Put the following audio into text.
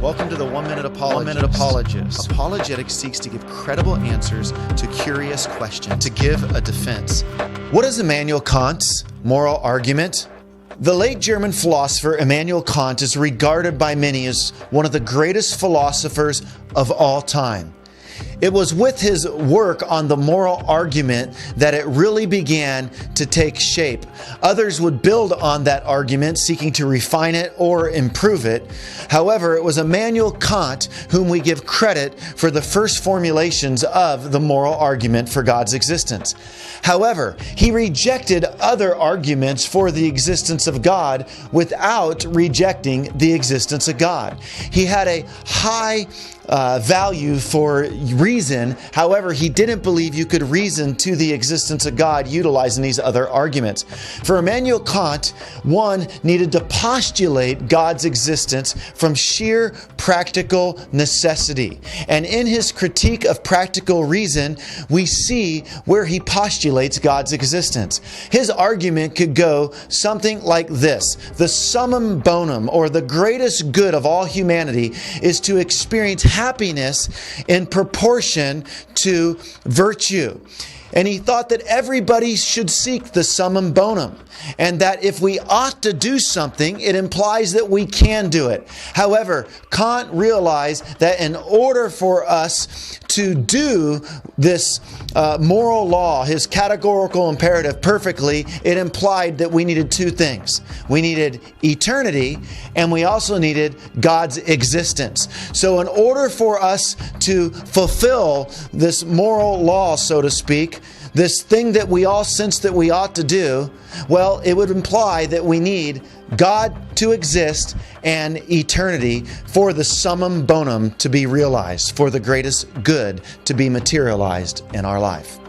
Welcome to the 1 Minute Apologist. 1 Minute Apologist. Apologetics seeks to give credible answers to curious questions, to give a defense. What is Immanuel Kant's moral argument? The late German philosopher Immanuel Kant is regarded by many as one of the greatest philosophers of all time. It was with his work on the moral argument that it really began to take shape. Others would build on that argument, seeking to refine it or improve it. However, it was Immanuel Kant whom we give credit for the first formulations of the moral argument for God's existence. However, he rejected other arguments for the existence of God without rejecting the existence of God. He had a high value for reason. However, he didn't believe you could reason to the existence of God utilizing these other arguments. For Immanuel Kant, one needed to postulate God's existence from sheer practical necessity. And in his critique of practical reason, we see where he postulates God's existence. His argument could go something like this: the summum bonum, or the greatest good of all humanity, is to experience happiness in proportion to virtue. And he thought that everybody should seek the summum bonum, and that if we ought to do something, it implies that we can do it. However, Kant realized that in order for us to do this moral law, his categorical imperative, perfectly, it implied that we needed two things. We needed eternity, and we also needed God's existence. So in order for us to fulfill this moral law, so to speak, this thing that we all sense that we ought to do, well, it would imply that we need God to exist and eternity for the summum bonum to be realized, for the greatest good to be materialized in our life.